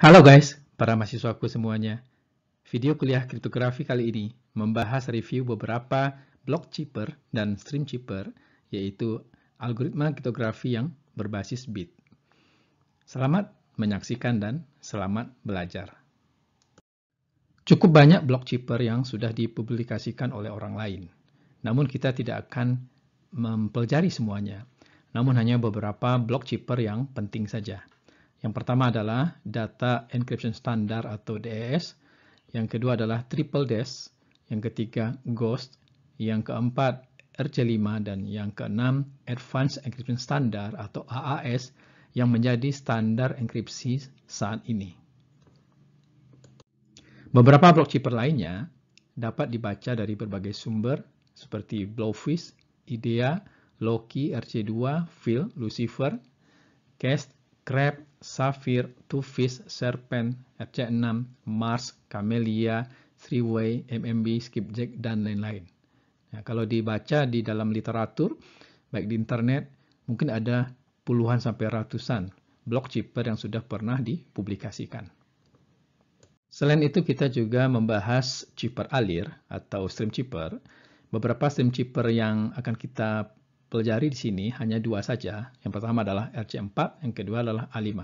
Halo guys, para mahasiswaku semuanya. Video kuliah kriptografi kali ini membahas review beberapa block chipper dan stream chipper, yaitu algoritma kriptografi yang berbasis bit. Selamat menyaksikan dan selamat belajar. Cukup banyak block chipper yang sudah dipublikasikan oleh orang lain. Namun kita tidak akan mempelajari semuanya. Namun hanya beberapa block chipper yang penting saja. Yang pertama adalah Data Encryption Standard atau DES. Yang kedua adalah Triple DES. Yang ketiga Ghost. Yang keempat RC5 dan yang keenam Advanced Encryption Standard atau AAS yang menjadi standar enkripsi saat ini. Beberapa block chipper lainnya dapat dibaca dari berbagai sumber seperti Blowfish, IDEA, Loki, RC2, Phil, Lucifer, Cast, Crab, Sapphire, Twofish, Serpent, RC6, Mars, Camellia, Three-Way, MMB, Skipjack, dan lain-lain. Nah, kalau dibaca di dalam literatur, baik di internet, mungkin ada puluhan sampai ratusan block chipper yang sudah pernah dipublikasikan. Selain itu, kita juga membahas chipper alir atau stream chipper. Beberapa stream chipper yang akan kita pelajari di sini hanya dua saja. Yang pertama adalah RC4, yang kedua adalah A5.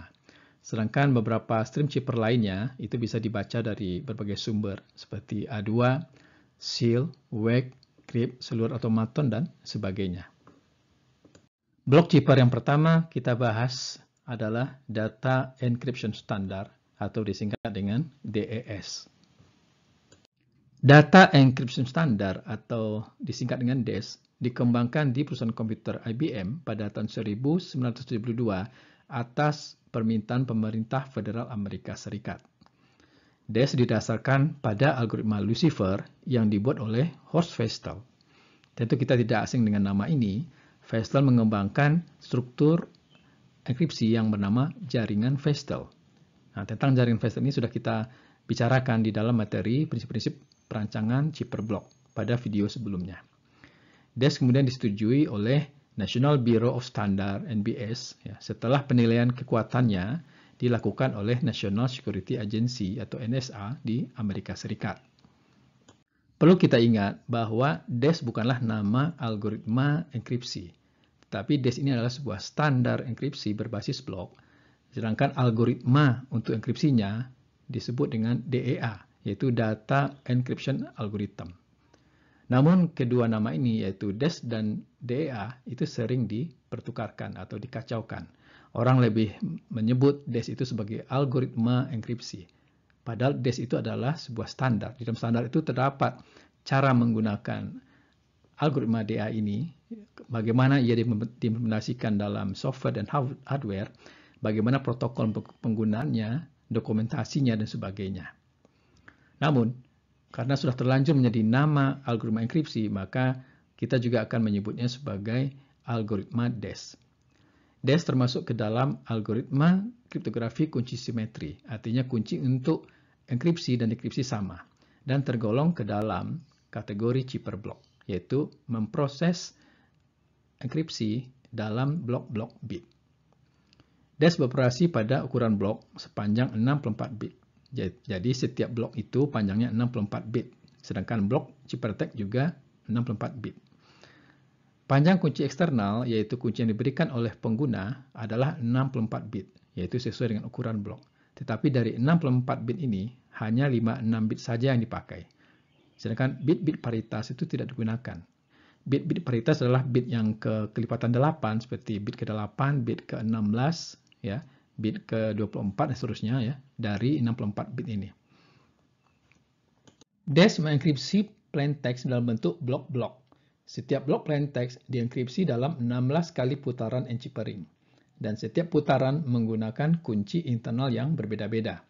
Sedangkan beberapa stream chipper lainnya itu bisa dibaca dari berbagai sumber seperti A2, Seal, WEG, Crypt, seluruh automaton, dan sebagainya. Block chipper yang pertama kita bahas adalah Data Encryption Standard atau disingkat dengan DES. Data Encryption Standard atau disingkat dengan DES dikembangkan di perusahaan komputer IBM pada tahun 1972 atas permintaan pemerintah federal Amerika Serikat. DES didasarkan pada algoritma Lucifer yang dibuat oleh Horst Feistel. Tentu kita tidak asing dengan nama ini. Feistel mengembangkan struktur enkripsi yang bernama jaringan Feistel. Nah, tentang jaringan Feistel ini sudah kita bicarakan di dalam materi prinsip-prinsip perancangan chipper block pada video sebelumnya. DES kemudian disetujui oleh National Bureau of Standards (NBS) setelah penilaian kekuatannya dilakukan oleh National Security Agency atau NSA di Amerika Serikat. Perlu kita ingat bahwa DES bukanlah nama algoritma enkripsi, tetapi DES ini adalah sebuah standar enkripsi berbasis blok, sedangkan algoritma untuk enkripsinya disebut dengan DEA, yaitu Data Encryption Algorithm. Namun kedua nama ini yaitu DES dan DEA itu sering dipertukarkan atau dikacaukan. Orang lebih menyebut DES itu sebagai algoritma enkripsi. Padahal DES itu adalah sebuah standar. Di dalam standar itu terdapat cara menggunakan algoritma DEA ini, bagaimana ia diimplementasikan dalam software dan hardware, bagaimana protokol penggunaannya, dokumentasinya, dan sebagainya. Namun, karena sudah terlanjur menjadi nama algoritma enkripsi, maka kita juga akan menyebutnya sebagai algoritma DES. DES termasuk ke dalam algoritma kriptografi kunci simetri, artinya kunci untuk enkripsi dan dekripsi sama, dan tergolong ke dalam kategori chipper block, yaitu memproses enkripsi dalam blok-blok bit. DES beroperasi pada ukuran blok sepanjang 64 bit. Jadi setiap blok itu panjangnya 64 bit, sedangkan blok ChipperText juga 64 bit. Panjang kunci eksternal, yaitu kunci yang diberikan oleh pengguna, adalah 64 bit, yaitu sesuai dengan ukuran blok. Tetapi dari 64 bit ini, hanya 56 bit saja yang dipakai. Sedangkan bit-bit paritas itu tidak digunakan. Bit-bit paritas adalah bit yang kelipatan 8, seperti bit ke-8, bit ke-16, ya, bit ke-24 dan seterusnya ya, dari 64 bit ini. DES mengenkripsi plain text dalam bentuk blok-blok. Setiap blok plain text dienkripsi dalam 16 kali putaran enchippering, dan setiap putaran menggunakan kunci internal yang berbeda-beda.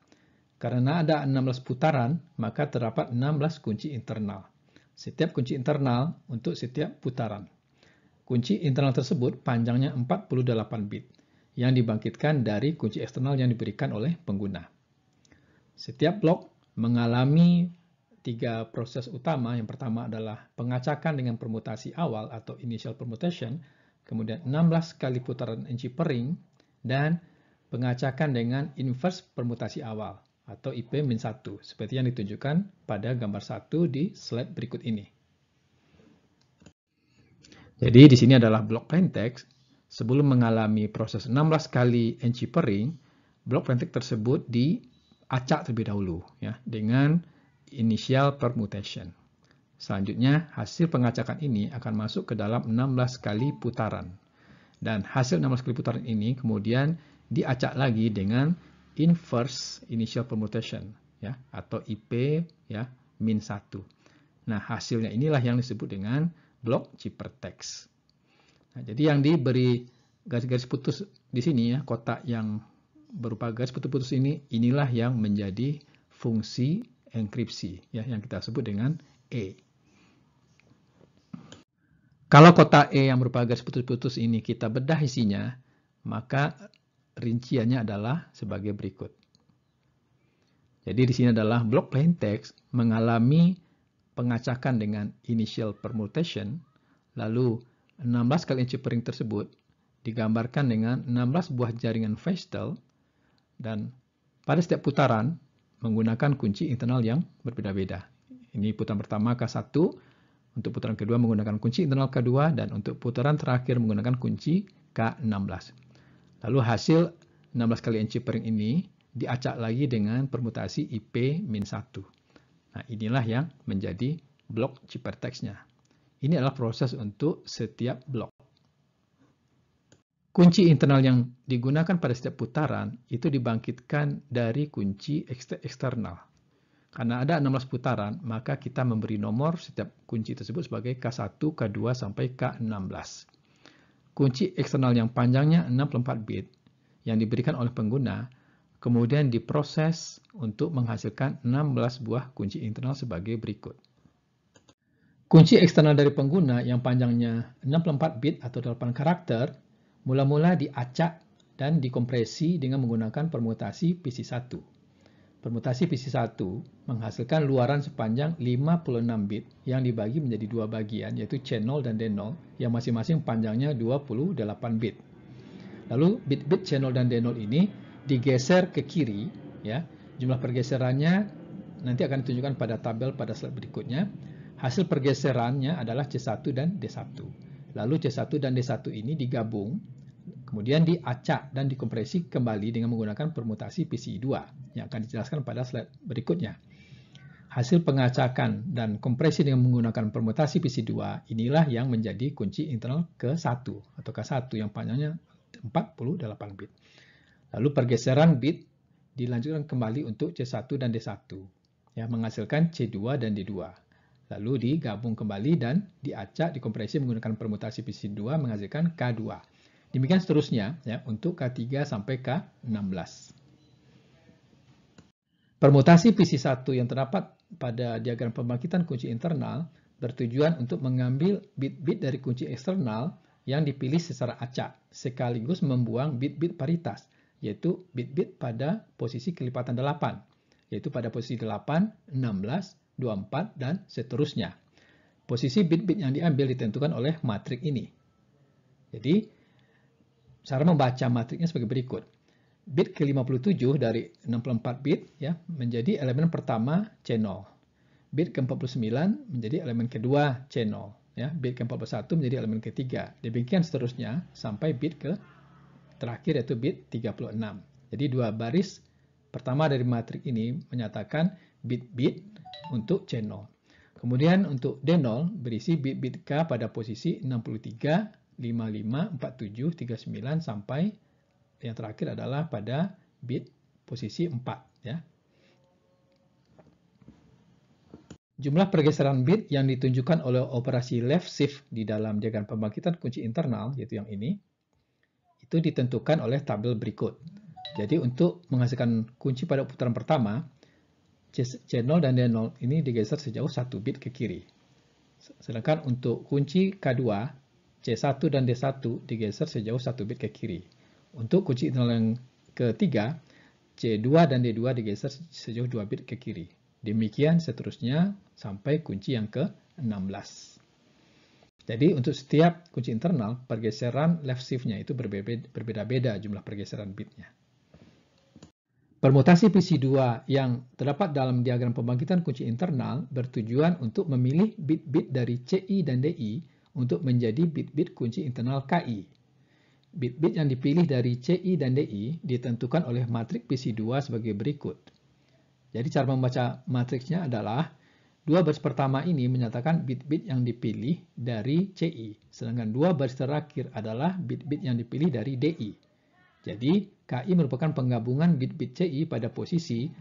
Karena ada 16 putaran, maka terdapat 16 kunci internal. Setiap kunci internal untuk setiap putaran. Kunci internal tersebut panjangnya 48 bit, yang dibangkitkan dari kunci eksternal yang diberikan oleh pengguna. Setiap blok mengalami 3 proses utama. Yang pertama adalah pengacakan dengan permutasi awal atau initial permutation, kemudian 16 kali putaran enchippering, dan pengacakan dengan inverse permutasi awal atau IP-1 seperti yang ditunjukkan pada gambar 1 di slide berikut ini. Jadi di sini adalah blok plaintext. Sebelum mengalami proses 16 kali enchippering, blok plaintext tersebut diacak terlebih dahulu ya dengan initial permutation. Selanjutnya, hasil pengacakan ini akan masuk ke dalam 16 kali putaran. Dan hasil 16 kali putaran ini kemudian diacak lagi dengan inverse initial permutation ya atau IP ya -1. Nah, hasilnya inilah yang disebut dengan blok ciphertext. Nah, jadi yang diberi garis-garis putus di sini ya, kotak yang berupa garis putus-putus inilah yang menjadi fungsi enkripsi ya yang kita sebut dengan E. Kalau kotak E yang berupa garis putus-putus ini kita bedah isinya, maka rinciannya adalah sebagai berikut. Jadi di sini adalah blok plaintext mengalami pengacakan dengan initial permutation, lalu 16 kali enchippering tersebut digambarkan dengan 16 buah jaringan Feistel, dan pada setiap putaran menggunakan kunci internal yang berbeda-beda. Ini putaran pertama K1, untuk putaran kedua menggunakan kunci internal K2, dan untuk putaran terakhir menggunakan kunci K16. Lalu hasil 16 kali enchippering ini diacak lagi dengan permutasi IP-1. Nah, inilah yang menjadi blok ciphertext-nya. Ini adalah proses untuk setiap blok. Kunci internal yang digunakan pada setiap putaran itu dibangkitkan dari kunci eksternal. Karena ada 16 putaran, maka kita memberi nomor setiap kunci tersebut sebagai K1, K2, sampai K16. Kunci eksternal yang panjangnya 64 bit yang diberikan oleh pengguna, kemudian diproses untuk menghasilkan 16 buah kunci internal sebagai berikut. Kunci eksternal dari pengguna yang panjangnya 64 bit atau 8 karakter, mula-mula diacak dan dikompresi dengan menggunakan permutasi PC1. Permutasi PC1 menghasilkan luaran sepanjang 56 bit yang dibagi menjadi dua bagian, yaitu C0 dan D0, yang masing-masing panjangnya 28 bit. Lalu bit-bit C0 dan D0 ini digeser ke kiri, ya. Jumlah pergeserannya nanti akan ditunjukkan pada tabel pada slide berikutnya. Hasil pergeserannya adalah C1 dan D1. Lalu C1 dan D1 ini digabung, kemudian diacak dan dikompresi kembali dengan menggunakan permutasi PC2 yang akan dijelaskan pada slide berikutnya. Hasil pengacakan dan kompresi dengan menggunakan permutasi PC2 inilah yang menjadi kunci internal ke-1 atau K1 yang panjangnya 48 bit. Lalu pergeseran bit dilanjutkan kembali untuk C1 dan D1 yang menghasilkan C2 dan D2. Lalu digabung kembali dan diacak, dikompresi menggunakan permutasi PC2 menghasilkan K2. Demikian seterusnya ya untuk K3 sampai K16. Permutasi PC1 yang terdapat pada diagram pembangkitan kunci internal bertujuan untuk mengambil bit-bit dari kunci eksternal yang dipilih secara acak, sekaligus membuang bit-bit paritas, yaitu bit-bit pada posisi kelipatan 8, yaitu pada posisi 8, 16, 24, dan seterusnya. Posisi bit-bit yang diambil ditentukan oleh matrik ini. Jadi, cara membaca matriknya sebagai berikut. Bit ke-57 dari 64 bit ya menjadi elemen pertama C0. Bit ke-49 menjadi elemen kedua C0. Ya, bit ke-41 menjadi elemen ketiga. Demikian seterusnya sampai bit ke terakhir yaitu bit 36. Jadi dua baris pertama dari matrik ini menyatakan bit-bit untuk C0. Kemudian untuk D0 berisi bit-bit K pada posisi 63, 55, 47, 39 sampai yang terakhir adalah pada bit posisi 4 ya. Jumlah pergeseran bit yang ditunjukkan oleh operasi left shift di dalam diagram pembangkitan kunci internal yaitu yang ini itu ditentukan oleh tabel berikut. Jadi untuk menghasilkan kunci pada putaran pertama C0 dan D0 ini digeser sejauh 1 bit ke kiri. Sedangkan untuk kunci K2 C1 dan D1 digeser sejauh 1 bit ke kiri. Untuk kunci internal yang ketiga, C2 dan D2 digeser sejauh 2 bit ke kiri. Demikian seterusnya sampai kunci yang ke-16. Jadi untuk setiap kunci internal, pergeseran left shift-nya itu berbeda-beda jumlah pergeseran bitnya. Permutasi PC2 yang terdapat dalam diagram pembangkitan kunci internal bertujuan untuk memilih bit-bit dari CI dan DI untuk menjadi bit-bit kunci internal KI. Bit-bit yang dipilih dari CI dan DI ditentukan oleh matrik PC2 sebagai berikut. Jadi cara membaca matriksnya adalah dua baris pertama ini menyatakan bit-bit yang dipilih dari CI, sedangkan dua baris terakhir adalah bit-bit yang dipilih dari DI. Jadi, KI merupakan penggabungan bit-bit CI pada posisi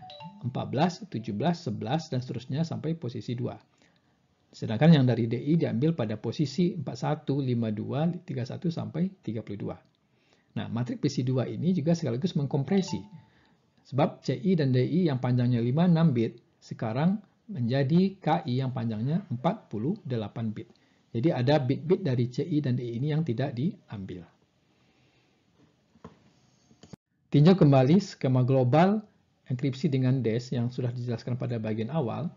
14, 17, 11, dan seterusnya sampai posisi 2. Sedangkan yang dari DI diambil pada posisi 41, 52, 31, sampai 32. Nah, matrik PC2 ini juga sekaligus mengkompresi. Sebab CI dan DI yang panjangnya 56 bit, sekarang menjadi KI yang panjangnya 48 bit. Jadi ada bit-bit dari CI dan DI ini yang tidak diambil. Tinjau kembali skema global enkripsi dengan DES yang sudah dijelaskan pada bagian awal.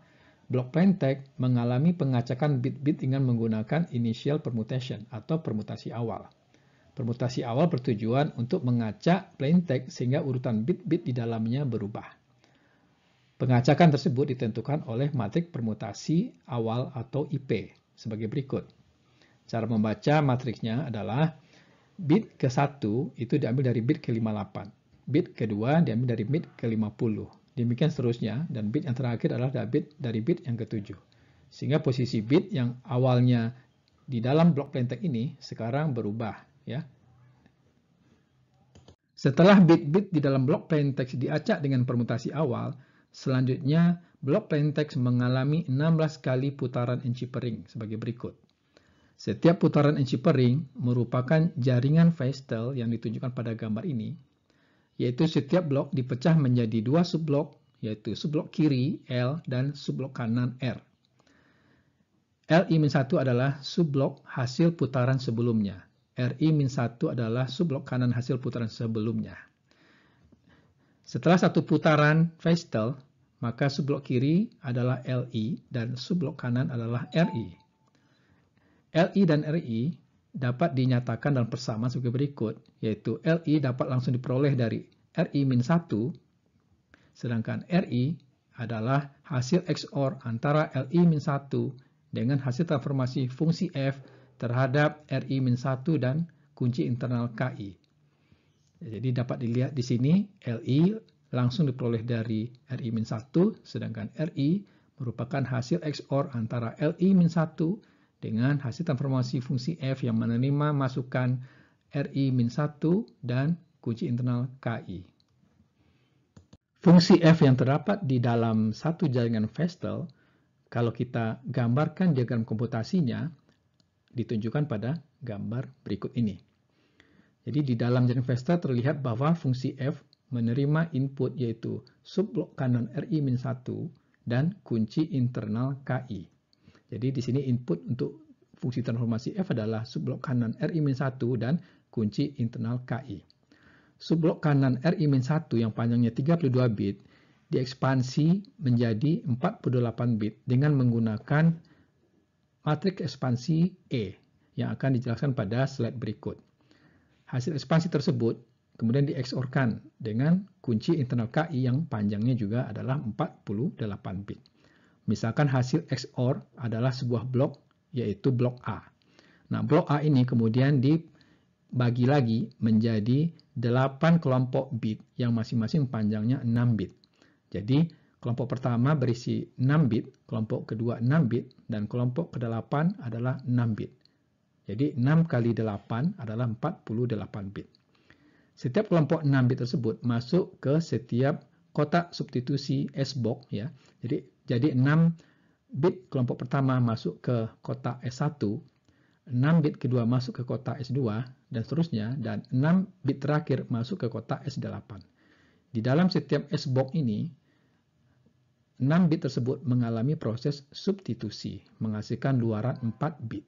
Blok plaintext mengalami pengacakan bit-bit dengan menggunakan initial permutation atau permutasi awal. Permutasi awal bertujuan untuk mengacak plaintext sehingga urutan bit-bit di dalamnya berubah. Pengacakan tersebut ditentukan oleh matrik permutasi awal atau IP sebagai berikut. Cara membaca matriksnya adalah bit ke-1 itu diambil dari bit ke-58. Bit kedua diambil dari bit ke-50. Demikian seterusnya, dan bit yang terakhir adalah dari bit yang ke-7. Sehingga posisi bit yang awalnya di dalam blok plaintext ini sekarang berubah. Ya. Setelah bit-bit di dalam blok plaintext diacak dengan permutasi awal, selanjutnya blok plaintext mengalami 16 kali putaran enchippering sebagai berikut. Setiap putaran enchippering merupakan jaringan Feistel yang ditunjukkan pada gambar ini, yaitu setiap blok dipecah menjadi dua subblok, yaitu subblok kiri L dan subblok kanan R. Li-1 adalah subblok hasil putaran sebelumnya. Ri-1 adalah subblok kanan hasil putaran sebelumnya. Setelah satu putaran Feistel, maka subblok kiri adalah Li dan subblok kanan adalah Ri. Li dan Ri dapat dinyatakan dalam persamaan sebagai berikut, yaitu Li dapat langsung diperoleh dari Ri-1, sedangkan Ri adalah hasil XOR antara Li-1 dengan hasil transformasi fungsi F terhadap Ri-1 dan kunci internal KI. Jadi dapat dilihat di sini Li langsung diperoleh dari Ri-1, sedangkan Ri merupakan hasil XOR antara Li-1 dengan hasil transformasi fungsi F yang menerima masukan Ri-1 dan kunci internal KI. Fungsi F yang terdapat di dalam satu jaringan Feistel, kalau kita gambarkan diagram komputasinya, ditunjukkan pada gambar berikut ini. Jadi di dalam jaringan Feistel terlihat bahwa fungsi F menerima input yaitu subblok kanan Ri-1 dan kunci internal KI. Jadi di sini input untuk fungsi transformasi F adalah subblok kanan Ri-1 dan kunci internal KI. Subblok kanan Ri-1 yang panjangnya 32 bit diekspansi menjadi 48 bit dengan menggunakan matriks ekspansi E yang akan dijelaskan pada slide berikut. Hasil ekspansi tersebut kemudian di-XOR-kan dengan kunci internal KI yang panjangnya juga adalah 48 bit. Misalkan hasil XOR adalah sebuah blok, yaitu blok A. Nah, blok A ini kemudian dibagi lagi menjadi 8 kelompok bit yang masing-masing panjangnya 6 bit. Jadi, kelompok pertama berisi 6 bit, kelompok kedua 6 bit, dan kelompok ke-8 adalah 6 bit. Jadi, 6 kali 8 adalah 48 bit. Setiap kelompok 6 bit tersebut masuk ke setiap kotak substitusi S-box, ya. Jadi 6 bit kelompok pertama masuk ke kotak S1, 6 bit kedua masuk ke kotak S2, dan seterusnya, dan 6 bit terakhir masuk ke kotak S8. Di dalam setiap S-box ini, 6 bit tersebut mengalami proses substitusi, menghasilkan luaran 4 bit.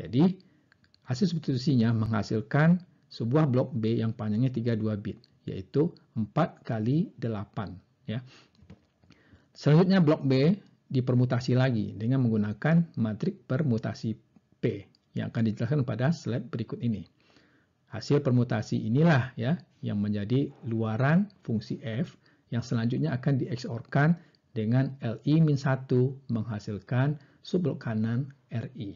Jadi, hasil substitusinya menghasilkan sebuah blok B yang panjangnya 32 bit, yaitu 4 kali 8. Ya. Selanjutnya blok B dipermutasi lagi dengan menggunakan matrik permutasi P yang akan dijelaskan pada slide berikut ini. Hasil permutasi inilah ya yang menjadi luaran fungsi f yang selanjutnya akan di-XOR-kan dengan Li-1 menghasilkan subblok kanan Ri.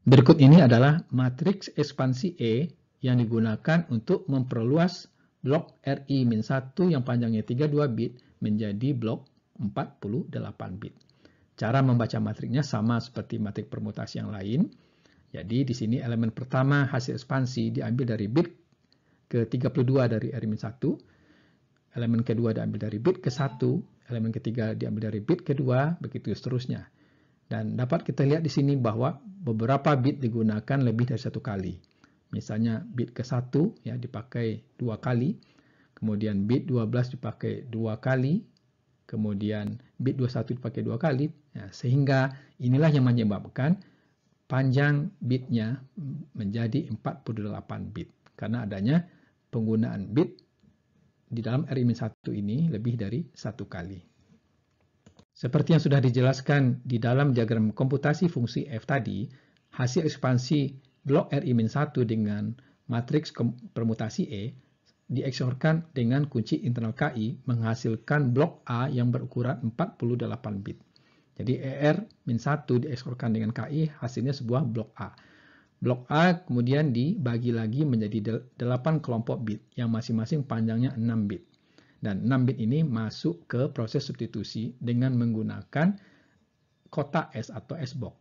Berikut ini adalah matriks ekspansi E yang digunakan untuk memperluas blok Ri-1 yang panjangnya 32 bit menjadi blok 48 bit. Cara membaca matriksnya sama seperti matrik permutasi yang lain. Jadi di sini elemen pertama hasil ekspansi diambil dari bit ke-32 dari Ri-1, elemen kedua diambil dari bit ke-1, elemen ketiga diambil dari bit kedua, begitu seterusnya. Dan dapat kita lihat di sini bahwa beberapa bit digunakan lebih dari satu kali. Misalnya bit ke-1 ya dipakai 2 kali, kemudian bit 12 dipakai 2 kali, kemudian bit 21 dipakai 2 kali, ya, sehingga inilah yang menyebabkan panjang bitnya menjadi 48 bit karena adanya penggunaan bit di dalam Ri-1 ini lebih dari satu kali. Seperti yang sudah dijelaskan di dalam diagram komputasi fungsi f tadi, hasil ekspansi blok Ri-1 dengan matriks permutasi E di-XOR-kan dengan kunci internal KI menghasilkan blok A yang berukuran 48 bit. Jadi ER-1 di-XOR-kan dengan KI hasilnya sebuah blok A. Blok A kemudian dibagi lagi menjadi 8 kelompok bit yang masing-masing panjangnya 6 bit. Dan 6 bit ini masuk ke proses substitusi dengan menggunakan kotak S atau S-box.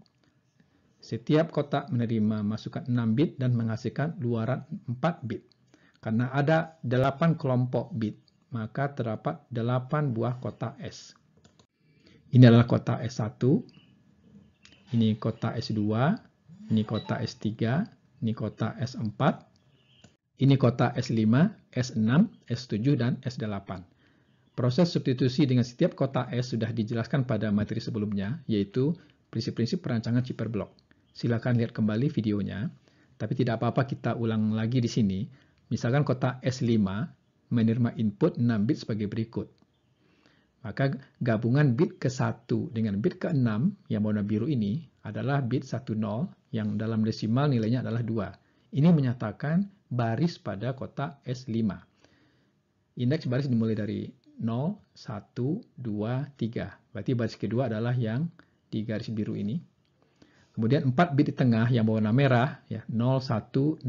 Setiap kotak menerima masukan 6 bit dan menghasilkan luaran 4 bit. Karena ada 8 kelompok bit, maka terdapat 8 buah kotak S. Ini adalah kotak S1, ini kotak S2, ini kotak S3, ini kotak S4, ini kotak S5, S6, S7, dan S8. Proses substitusi dengan setiap kotak S sudah dijelaskan pada materi sebelumnya, yaitu prinsip-prinsip perancangan chipper block. Silakan lihat kembali videonya, tapi tidak apa-apa kita ulang lagi di sini. Misalkan kotak S5 menerima input 6 bit sebagai berikut. Maka gabungan bit ke-1 dengan bit ke-6 yang warna biru ini adalah bit 10 yang dalam desimal nilainya adalah 2. Ini menyatakan baris pada kotak S5. Indeks baris dimulai dari 0, 1, 2, 3. Berarti baris kedua adalah yang di garis biru ini. Kemudian 4 bit di tengah yang berwarna merah, ya, 0101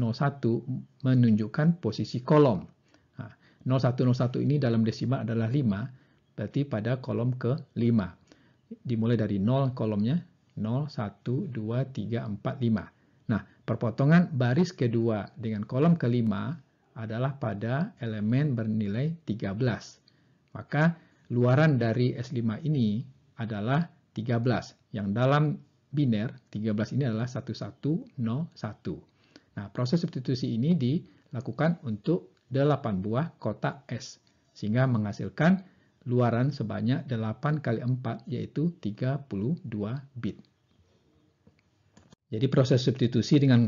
menunjukkan posisi kolom. Nah, 0101 ini dalam desimal adalah 5. Berarti pada kolom ke-5. Dimulai dari 0 kolomnya, 0, 1, 2, 3, 4, 5. Nah, perpotongan baris kedua dengan kolom ke-5 adalah pada elemen bernilai 13. Maka luaran dari S5 ini adalah 13. Yang dalam biner, 13 ini adalah 1101. Nah, proses substitusi ini dilakukan untuk 8 buah kotak S. Sehingga menghasilkan luaran sebanyak 8 kali 4 yaitu 32 bit. Jadi proses substitusi dengan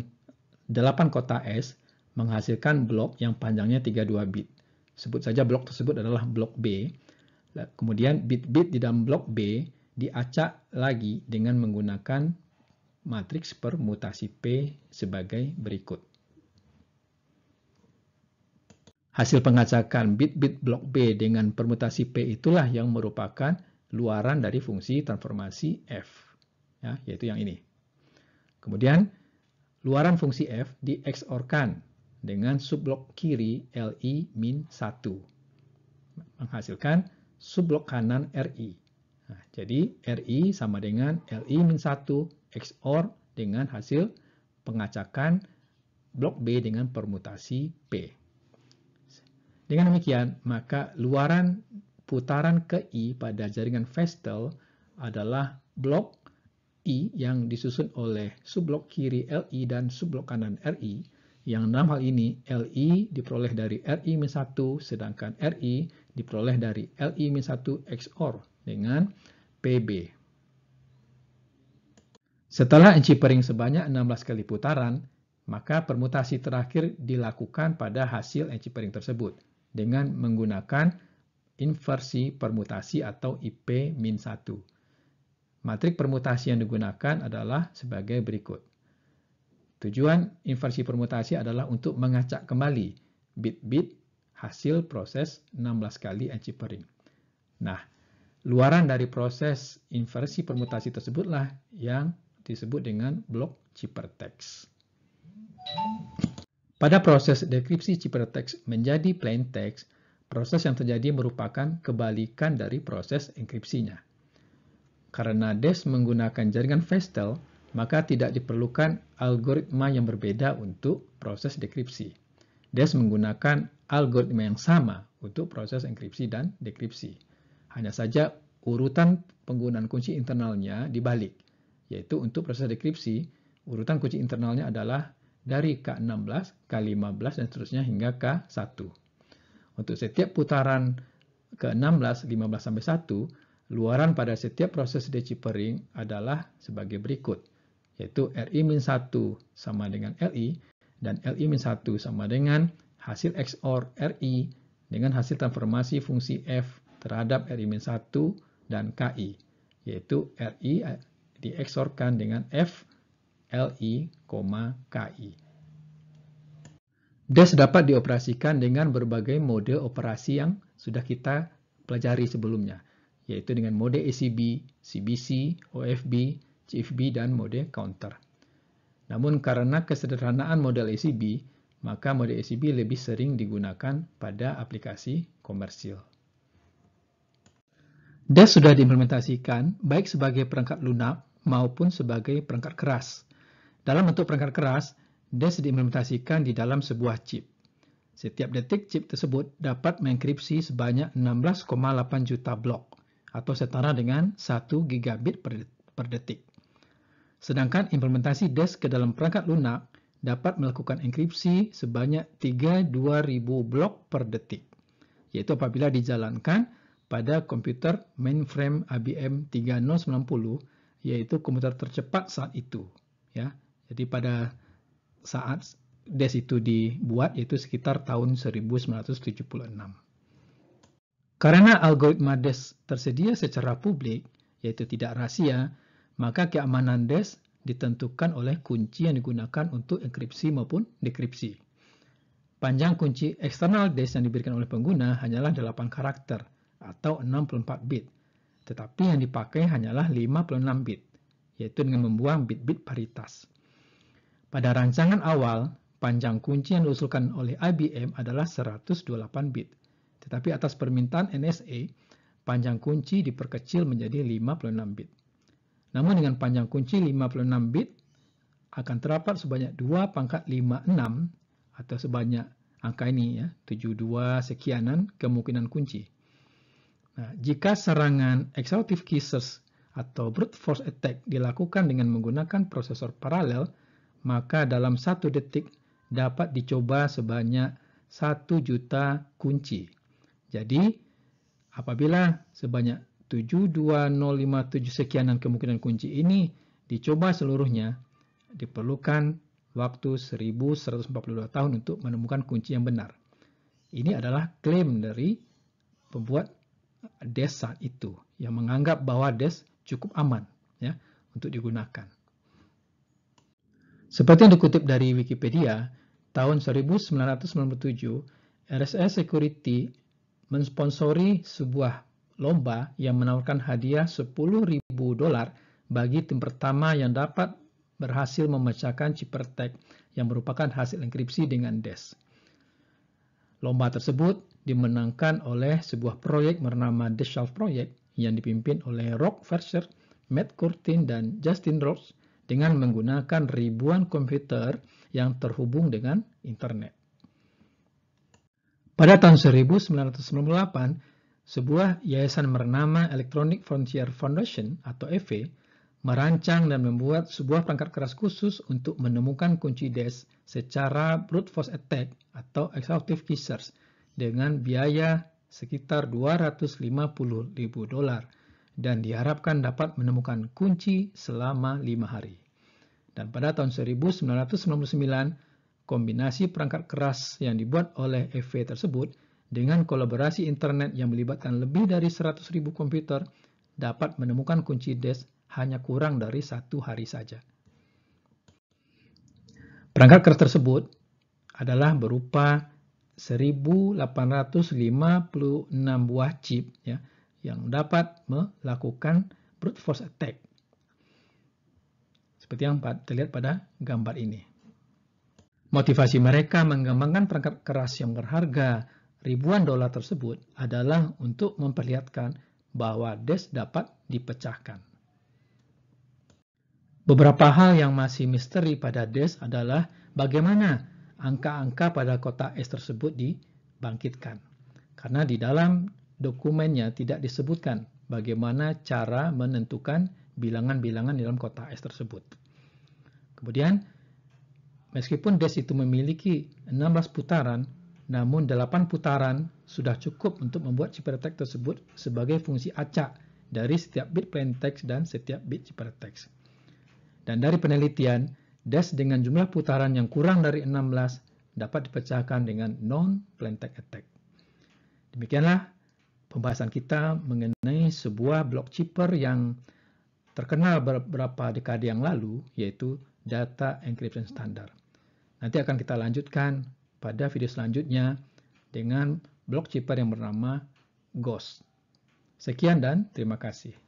8 kotak S menghasilkan blok yang panjangnya 32 bit. Sebut saja blok tersebut adalah blok B. Kemudian bit-bit di dalam blok B diacak lagi dengan menggunakan matriks permutasi P sebagai berikut. Hasil pengacakan bit-bit blok B dengan permutasi P itulah yang merupakan luaran dari fungsi transformasi F, ya, yaitu yang ini. Kemudian, luaran fungsi F di-XOR-kan dengan subblok kiri Li-1, menghasilkan subblok kanan Ri. Nah, jadi Ri sama dengan Li-1 XOR dengan hasil pengacakan blok B dengan permutasi P. Dengan demikian, maka luaran putaran ke I pada jaringan Vestel adalah blok I yang disusun oleh subblok kiri Li dan subblok kanan Ri, yang dalam hal ini Li diperoleh dari Ri-1, sedangkan Ri diperoleh dari Li-1 XOR dengan PB. Setelah enchippering sebanyak 16 kali putaran, maka permutasi terakhir dilakukan pada hasil enchippering tersebut dengan menggunakan inversi permutasi atau IP-1. Matrik permutasi yang digunakan adalah sebagai berikut. Tujuan inversi permutasi adalah untuk mengacak kembali bit-bit hasil proses 16 kali enchippering. Nah, luaran dari proses inversi permutasi tersebutlah yang disebut dengan blok ciphertext. Pada proses dekripsi ciphertext menjadi plain text, proses yang terjadi merupakan kebalikan dari proses enkripsinya. Karena DES menggunakan jaringan Feistel, maka tidak diperlukan algoritma yang berbeda untuk proses dekripsi. DES menggunakan algoritma yang sama untuk proses enkripsi dan dekripsi. Hanya saja urutan penggunaan kunci internalnya dibalik, yaitu untuk proses dekripsi, urutan kunci internalnya adalah dari K16, K15, dan seterusnya hingga K1. Untuk setiap putaran ke-16, 15, sampai 1, luaran pada setiap proses dechiffering adalah sebagai berikut, yaitu RI-1 sama dengan LI, dan LI-1 sama dengan hasil XOR RI dengan hasil transformasi fungsi F terhadap RI-1 dan KI, yaitu RI di-XOR-kan dengan F, LI, KI. DES dapat dioperasikan dengan berbagai mode operasi yang sudah kita pelajari sebelumnya, yaitu dengan mode ACB, CBC, OFB, CFB, dan mode counter. Namun karena kesederhanaan model ACB, maka mode ACB lebih sering digunakan pada aplikasi komersil. DES sudah diimplementasikan baik sebagai perangkat lunak maupun sebagai perangkat keras. Dalam bentuk perangkat keras, DES diimplementasikan di dalam sebuah chip. Setiap detik chip tersebut dapat mengenkripsi sebanyak 16,8 juta blok atau setara dengan 1 gigabit per detik. Sedangkan implementasi DES ke dalam perangkat lunak dapat melakukan enkripsi sebanyak 32.000 blok per detik, yaitu apabila dijalankan pada komputer mainframe IBM 3090, yaitu komputer tercepat saat itu. Ya, jadi pada saat DES itu dibuat, yaitu sekitar tahun 1976. Karena algoritma DES tersedia secara publik, yaitu tidak rahasia, maka keamanan DES ditentukan oleh kunci yang digunakan untuk enkripsi maupun dekripsi. Panjang kunci eksternal DES yang diberikan oleh pengguna hanyalah 8 karakter atau 64 bit, tetapi yang dipakai hanyalah 56 bit, yaitu dengan membuang bit-bit paritas. Pada rancangan awal, panjang kunci yang diusulkan oleh IBM adalah 128 bit, tetapi atas permintaan NSA, panjang kunci diperkecil menjadi 56 bit. Namun dengan panjang kunci 56 bit, akan terdapat sebanyak 2.56 atau sebanyak angka ini, ya, 72 sekianan kemungkinan kunci. Nah, jika serangan exhaustive keysearch atau brute force attack dilakukan dengan menggunakan prosesor paralel, maka dalam 1 detik dapat dicoba sebanyak 1 juta kunci. Jadi, apabila sebanyak 72057 sekianan kemungkinan kunci ini dicoba seluruhnya, diperlukan waktu 1142 tahun untuk menemukan kunci yang benar. Ini adalah klaim dari pembuat DES saat itu, yang menganggap bahwa DES cukup aman, ya, untuk digunakan. Seperti yang dikutip dari Wikipedia, tahun 1997, RSA Security mensponsori sebuah lomba yang menawarkan hadiah $10.000 bagi tim pertama yang dapat berhasil memecahkan ciphertext yang merupakan hasil enkripsi dengan DES. Lomba tersebut dimenangkan oleh sebuah proyek bernama The Shelf Project yang dipimpin oleh Rob Verscher, Matt Curtin, dan Justin Rhodes dengan menggunakan ribuan komputer yang terhubung dengan internet. Pada tahun 1998, sebuah yayasan bernama Electronic Frontier Foundation atau EFE merancang dan membuat sebuah perangkat keras khusus untuk menemukan kunci DES secara brute force attack atau exhaustive key search dengan biaya sekitar $250.000 dan diharapkan dapat menemukan kunci selama 5 hari. Dan pada tahun 1999, kombinasi perangkat keras yang dibuat oleh EFE tersebut dengan kolaborasi internet yang melibatkan lebih dari 100.000 komputer dapat menemukan kunci DES hanya kurang dari 1 hari saja. Perangkat keras tersebut adalah berupa 1856 buah chip ya, yang dapat melakukan brute force attack. Seperti yang terlihat pada gambar ini. Motivasi mereka mengembangkan perangkat keras yang berharga ribuan dolar tersebut adalah untuk memperlihatkan bahwa DES dapat dipecahkan. Beberapa hal yang masih misteri pada DES adalah bagaimana angka-angka pada kotak S tersebut dibangkitkan. Karena di dalam dokumennya tidak disebutkan bagaimana cara menentukan bilangan-bilangan dalam kotak S tersebut. Kemudian, meskipun DES itu memiliki 16 putaran, namun 8 putaran sudah cukup untuk membuat ciphertext tersebut sebagai fungsi acak dari setiap bit plaintext dan setiap bit ciphertext. Dan dari penelitian, DES dengan jumlah putaran yang kurang dari 16 dapat dipecahkan dengan non-plaintext attack. Demikianlah pembahasan kita mengenai sebuah block chipper yang terkenal beberapa dekade yang lalu, yaitu data encryption standard. Nanti akan kita lanjutkan pada video selanjutnya dengan block chipper yang bernama Ghost. Sekian dan terima kasih.